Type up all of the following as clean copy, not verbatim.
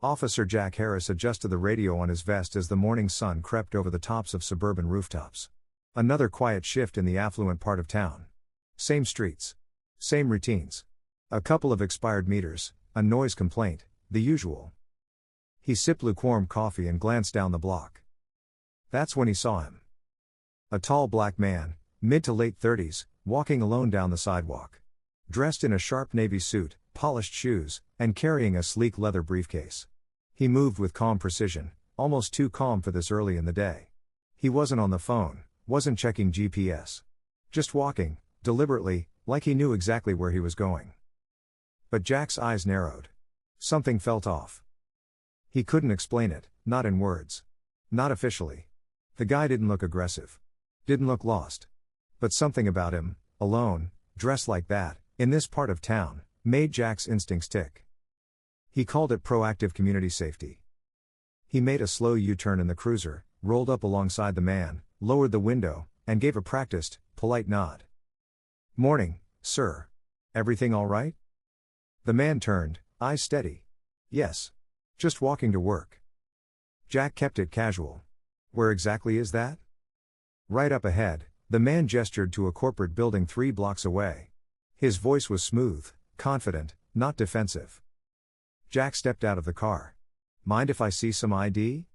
Officer Jack Harris adjusted the radio on his vest as the morning sun crept over the tops of suburban rooftops. Another quiet shift in the affluent part of town. Same streets. Same routines. A couple of expired meters, a noise complaint, the usual. He sipped lukewarm coffee and glanced down the block. That's when he saw him. A tall black man, mid to late 30s, walking alone down the sidewalk. Dressed in a sharp navy suit, polished shoes, and carrying a sleek leather briefcase. He moved with calm precision, almost too calm for this early in the day. He wasn't on the phone, wasn't checking GPS. Just walking, deliberately, like he knew exactly where he was going. But Jack's eyes narrowed. Something felt off. He couldn't explain it, not in words. Not officially. The guy didn't look aggressive. Didn't look lost. But something about him, alone, dressed like that, in this part of town, made Jack's instincts tick. He called it proactive community safety. He made a slow U-turn in the cruiser, rolled up alongside the man, lowered the window, and gave a practiced, polite nod. "Morning, sir. Everything all right?" The man turned, eyes steady. "Yes. Just walking to work." Jack kept it casual. "Where exactly is that?" "Right up ahead," the man gestured to a corporate building 3 blocks away. His voice was smooth, confident, not defensive. Jack stepped out of the car. "Mind if I see some ID?"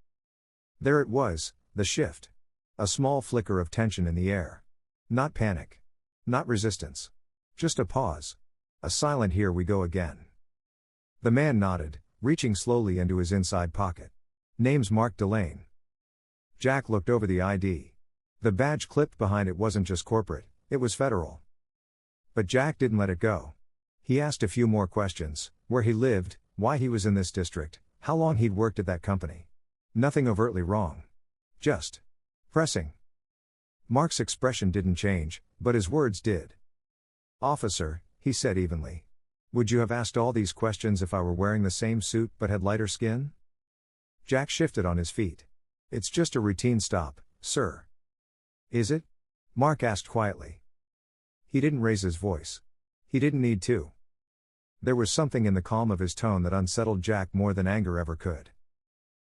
There it was, the shift. A small flicker of tension in the air. Not panic. Not resistance. Just a pause. A silent "here we go again." The man nodded, reaching slowly into his inside pocket. "Name's Mark Delane." Jack looked over the ID. The badge clipped behind it wasn't just corporate, it was federal. But Jack didn't let it go. He asked a few more questions: where he lived, why he was in this district, how long he'd worked at that company. Nothing overtly wrong. Just pressing. Mark's expression didn't change, but his words did. "Officer," he said evenly. "Would you have asked all these questions if I were wearing the same suit but had lighter skin?" Jack shifted on his feet. "It's just a routine stop, sir." "Is it?" Mark asked quietly. He didn't raise his voice. He didn't need to. There was something in the calm of his tone that unsettled Jack more than anger ever could.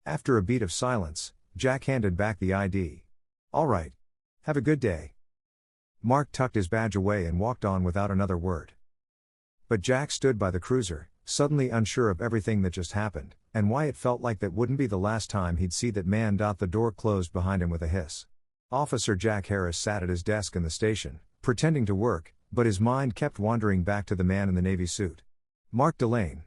After a beat of silence, Jack handed back the ID. "All right. Have a good day." Mark tucked his badge away and walked on without another word. But Jack stood by the cruiser, suddenly unsure of everything that just happened, and why it felt like that wouldn't be the last time he'd see that man. The door closed behind him with a hiss. Officer Jack Harris sat at his desk in the station, pretending to work, but his mind kept wandering back to the man in the navy suit. Mark Delane.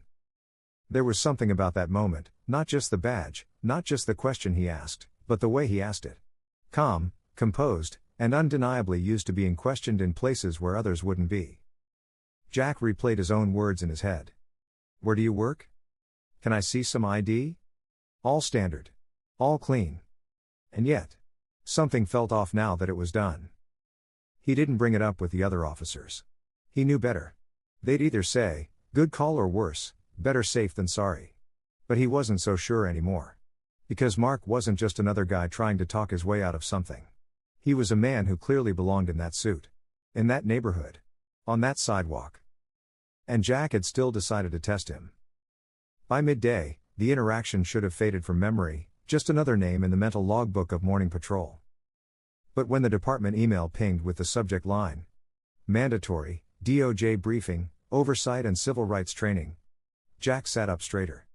There was something about that moment, not just the badge, not just the question he asked, but the way he asked it. Calm, composed, and undeniably used to being questioned in places where others wouldn't be. Jack replayed his own words in his head. "Where do you work? Can I see some ID?" All standard. All clean. And yet, something felt off now that it was done. He didn't bring it up with the other officers. He knew better. They'd either say, "Good call," or worse, "Better safe than sorry." But he wasn't so sure anymore. Because Mark wasn't just another guy trying to talk his way out of something. He was a man who clearly belonged in that suit. In that neighborhood. On that sidewalk. And Jack had still decided to test him. By midday, the interaction should have faded from memory, just another name in the mental logbook of morning patrol. But when the department email pinged with the subject line, "Mandatory, DOJ briefing, oversight and civil rights training," Jack sat up straighter.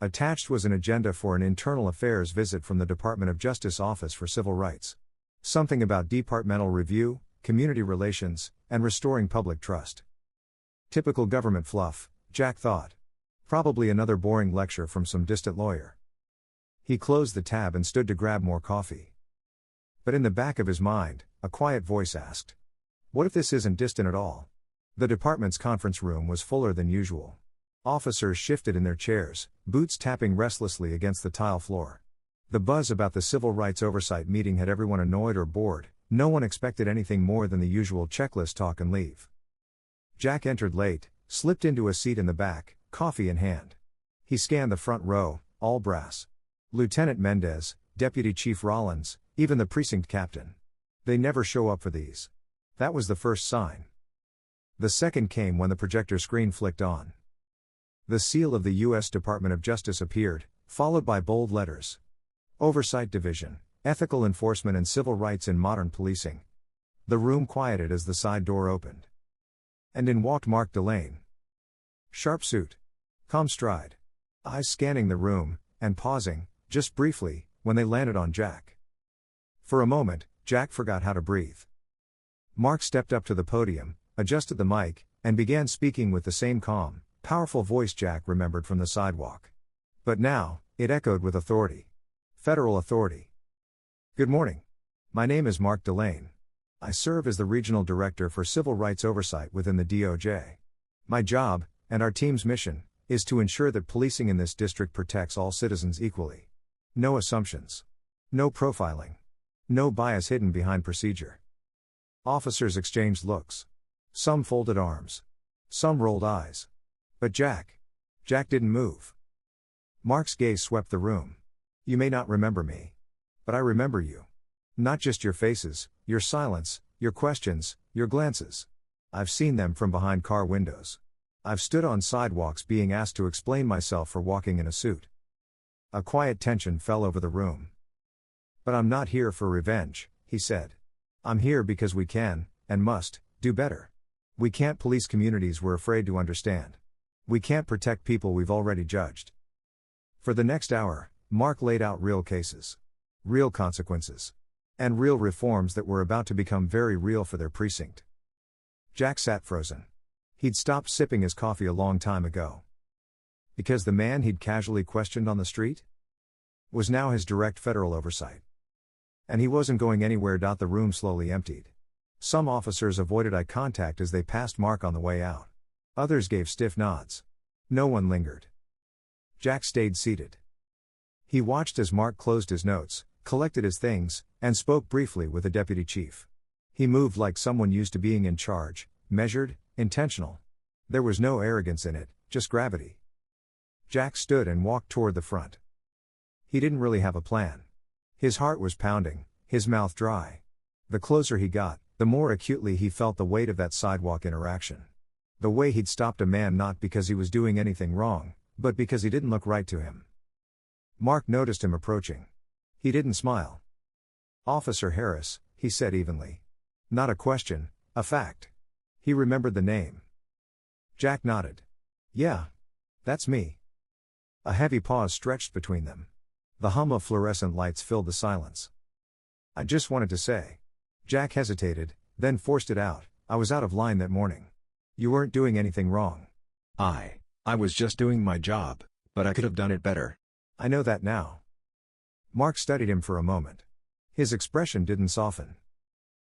Attached was an agenda for an internal affairs visit from the Department of Justice Office for Civil Rights. Something about departmental review, community relations, and restoring public trust. Typical government fluff, Jack thought. Probably another boring lecture from some distant lawyer. He closed the tab and stood to grab more coffee. But in the back of his mind, a quiet voice asked, "What if this isn't distant at all?" The department's conference room was fuller than usual. Officers shifted in their chairs, boots tapping restlessly against the tile floor. The buzz about the civil rights oversight meeting had everyone annoyed or bored. No one expected anything more than the usual checklist talk and leave. Jack entered late, slipped into a seat in the back, coffee in hand. He scanned the front row, all brass. Lieutenant Mendez, Deputy Chief Rollins, even the precinct captain. They never show up for these. That was the first sign. The second came when the projector screen flicked on. The seal of the U.S. Department of Justice appeared, followed by bold letters. Oversight Division, Ethical Enforcement and Civil Rights in Modern Policing. The room quieted as the side door opened. And in walked Mark Delane. Sharp suit. Calm stride. Eyes scanning the room, and pausing, just briefly, when they landed on Jack. For a moment, Jack forgot how to breathe. Mark stepped up to the podium, adjusted the mic, and began speaking with the same calm, powerful voice Jack remembered from the sidewalk. But now, it echoed with authority. Federal authority. Good morning. My name is Mark Delane. I serve as the Regional Director for Civil Rights Oversight within the DOJ. My job, and our team's mission, is to ensure that policing in this district protects all citizens equally. No assumptions. No profiling. No bias hidden behind procedure. Officers exchanged looks. Some folded arms. Some rolled eyes. But Jack didn't move. Mark's gaze swept the room. You may not remember me. But I remember you. Not just your faces, your silence, your questions, your glances. I've seen them from behind car windows. I've stood on sidewalks being asked to explain myself for walking in a suit. A quiet tension fell over the room. But I'm not here for revenge, he said. I'm here because we can, and must, do better. We can't police communities we're afraid to understand. We can't protect people we've already judged. For the next hour, Mark laid out real cases. Real consequences. And real reforms that were about to become very real for their precinct. Jack sat frozen. He'd stopped sipping his coffee a long time ago. Because the man he'd casually questioned on the street was now his direct federal oversight. And he wasn't going anywhere. The room slowly emptied. Some officers avoided eye contact as they passed Mark on the way out. Others gave stiff nods. No one lingered. Jack stayed seated. He watched as Mark closed his notes, collected his things, and spoke briefly with the deputy chief. He moved like someone used to being in charge, measured, intentional. There was no arrogance in it, just gravity. Jack stood and walked toward the front. He didn't really have a plan. His heart was pounding, his mouth dry. The closer he got, the more acutely he felt the weight of that sidewalk interaction. The way he'd stopped a man not because he was doing anything wrong, but because he didn't look right to him. Mark noticed him approaching. He didn't smile. Officer Harris, he said evenly. Not a question, a fact. He remembered the name. Jack nodded. Yeah. That's me. A heavy pause stretched between them. The hum of fluorescent lights filled the silence. I just wanted to say. Jack hesitated, then forced it out. I was out of line that morning. You weren't doing anything wrong. I was just doing my job, but I could have done it better. I know that now. Mark studied him for a moment. His expression didn't soften.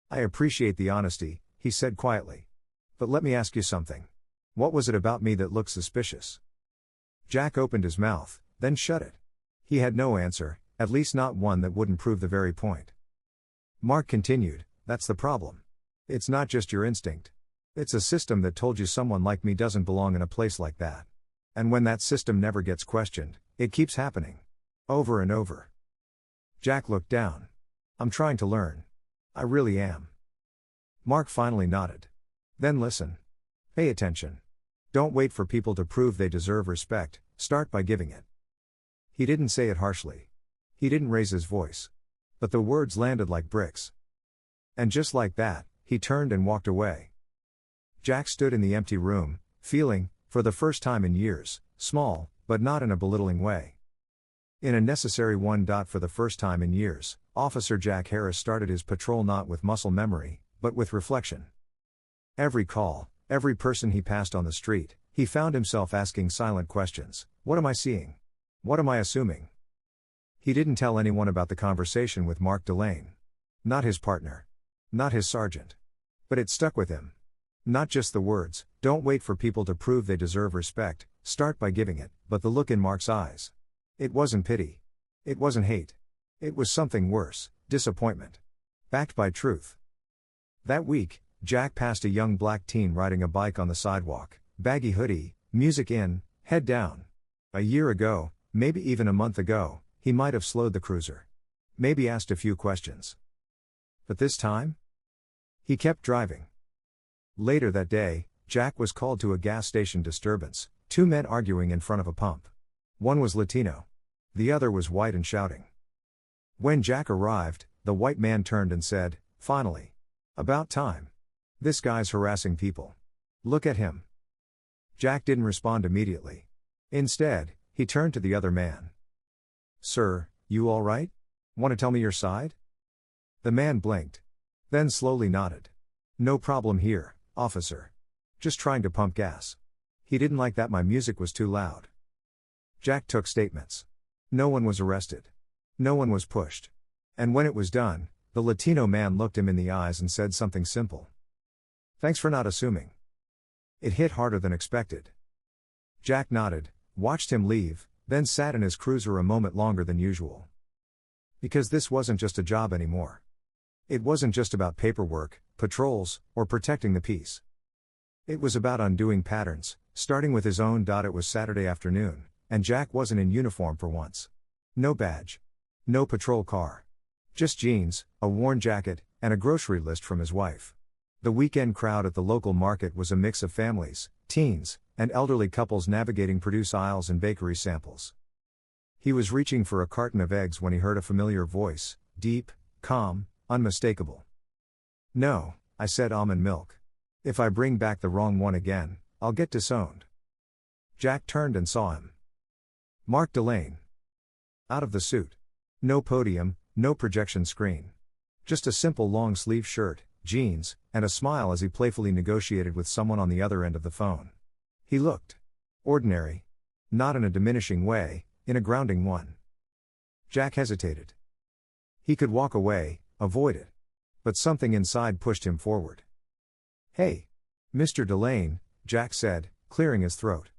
I appreciate the honesty, he said quietly. But let me ask you something. What was it about me that looked suspicious? Jack opened his mouth, then shut it. He had no answer, at least not one that wouldn't prove the very point. Mark continued, that's the problem. It's not just your instinct. It's a system that told you someone like me doesn't belong in a place like that. And when that system never gets questioned, it keeps happening. Over and over. Jack looked down. I'm trying to learn. I really am. Mark finally nodded. Then listen. Pay attention. Don't wait for people to prove they deserve respect, start by giving it. He didn't say it harshly. He didn't raise his voice. But the words landed like bricks. And just like that, he turned and walked away. Jack stood in the empty room, feeling, for the first time in years, small, but not in a belittling way. In a necessary one. For the first time in years, Officer Jack Harris started his patrol not with muscle memory, but with reflection. Every call, every person he passed on the street, he found himself asking silent questions. What am I seeing? What am I assuming? He didn't tell anyone about the conversation with Mark Delane. Not his partner. Not his sergeant. But it stuck with him. Not just the words, don't wait for people to prove they deserve respect, start by giving it, but the look in Mark's eyes. It wasn't pity. It wasn't hate. It was something worse, disappointment. Backed by truth. That week, Jack passed a young black teen riding a bike on the sidewalk, baggy hoodie, music in, head down. A year ago, maybe even a month ago, he might have slowed the cruiser. Maybe asked a few questions. But this time? He kept driving. Later that day, Jack was called to a gas station disturbance. Two men arguing in front of a pump. One was Latino. The other was white and shouting. When Jack arrived, the white man turned and said, "Finally. About time. This guy's harassing people. Look at him." Jack didn't respond immediately. Instead, he turned to the other man. "Sir, you all right? Want to tell me your side?" The man blinked. Then slowly nodded. "No problem here, officer. Just trying to pump gas. He didn't like that my music was too loud." Jack took statements. No one was arrested. No one was pushed. And when it was done, the Latino man looked him in the eyes and said something simple. "Thanks for not assuming." It hit harder than expected. Jack nodded, watched him leave, then sat in his cruiser a moment longer than usual. Because this wasn't just a job anymore. It wasn't just about paperwork, patrols, or protecting the peace. It was about undoing patterns, starting with his own. It was Saturday afternoon, and Jack wasn't in uniform for once. No badge. No patrol car. Just jeans, a worn jacket, and a grocery list from his wife. The weekend crowd at the local market was a mix of families, teens, and elderly couples navigating produce aisles and bakery samples. He was reaching for a carton of eggs when he heard a familiar voice, deep, calm, unmistakable. "No," I said, "almond milk. If I bring back the wrong one again, I'll get disowned." Jack turned and saw him. Mark Delane. Out of the suit. No podium, no projection screen. Just a simple long-sleeve shirt, jeans, and a smile as he playfully negotiated with someone on the other end of the phone. He looked ordinary. Not in a diminishing way, in a grounding one. Jack hesitated. He could walk away, avoid it. But something inside pushed him forward. "Hey, Mr. Delane," Jack said, clearing his throat.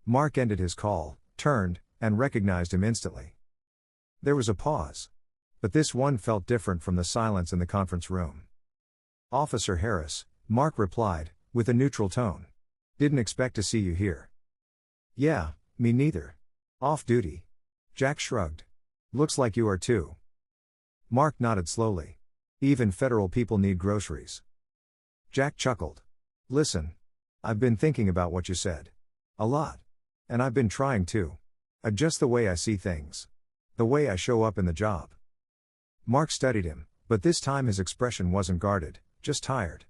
Mark ended his call, turned, and recognized him instantly. There was a pause. But this one felt different from the silence in the conference room. "Officer Harris," Mark replied, with a neutral tone. "Didn't expect to see you here." "Yeah, me neither. Off duty." Jack shrugged. "Looks like you are too." Mark nodded slowly. "Even federal people need groceries." Jack chuckled. "Listen. I've been thinking about what you said. A lot. And I've been trying to adjust the way I see things. The way I show up in the job." Mark studied him, but this time his expression wasn't guarded, just tired.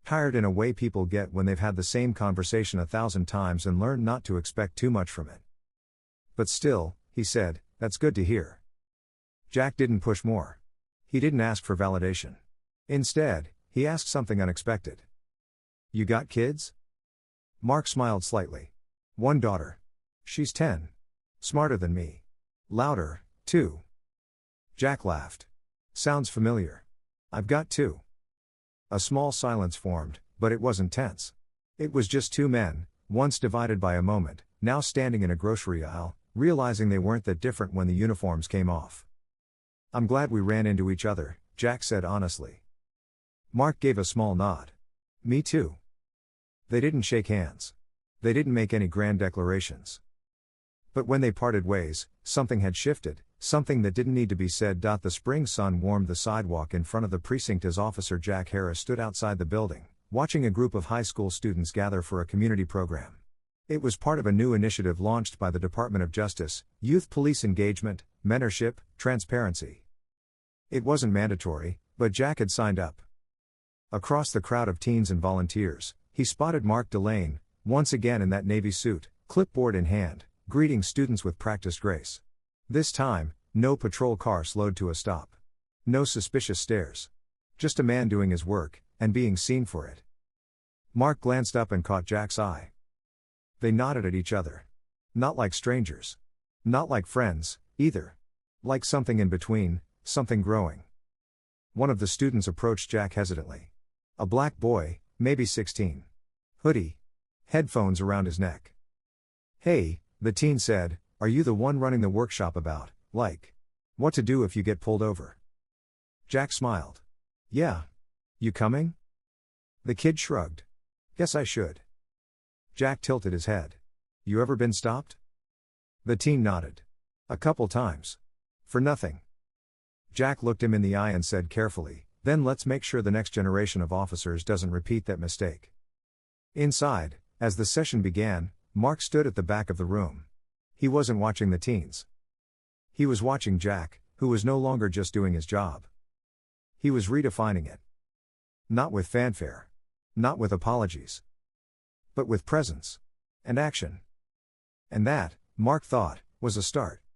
Tired in a way people get when they've had the same conversation 1,000 times and learned not to expect too much from it. "But still," he said, "that's good to hear." Jack didn't push more. He didn't ask for validation. Instead, he asked something unexpected. "You got kids?" Mark smiled slightly. "One daughter. She's 10. Smarter than me. Louder, too." Jack laughed. "Sounds familiar. I've got two." A small silence formed, but it wasn't tense. It was just two men, once divided by a moment, now standing in a grocery aisle, realizing they weren't that different when the uniforms came off. "I'm glad we ran into each other," Jack said honestly. Mark gave a small nod. "Me too." They didn't shake hands. They didn't make any grand declarations. But when they parted ways, something had shifted, something that didn't need to be said. The spring sun warmed the sidewalk in front of the precinct as Officer Jack Harris stood outside the building, watching a group of high school students gather for a community program. It was part of a new initiative launched by the Department of Justice: youth police engagement, mentorship, transparency. It wasn't mandatory, but Jack had signed up. Across the crowd of teens and volunteers, he spotted Mark Delane, once again in that navy suit, clipboard in hand, greeting students with practiced grace. This time, no patrol car slowed to a stop. No suspicious stares. Just a man doing his work, and being seen for it. Mark glanced up and caught Jack's eye. They nodded at each other. Not like strangers. Not like friends, either. Like something in between, something growing. One of the students approached Jack hesitantly. A black boy, maybe 16. Hoodie. Headphones around his neck. "Hey," the teen said, "are you the one running the workshop about, what to do if you get pulled over?" Jack smiled. "Yeah. You coming?" The kid shrugged. "Guess I should." Jack tilted his head. "You ever been stopped?" The teen nodded. "A couple times. For nothing." Jack looked him in the eye and said carefully, "Then let's make sure the next generation of officers doesn't repeat that mistake." Inside, as the session began, Mark stood at the back of the room. He wasn't watching the teens. He was watching Jack, who was no longer just doing his job. He was redefining it. Not with fanfare. Not with apologies. But with presence. And action. And that, Mark thought, was a start.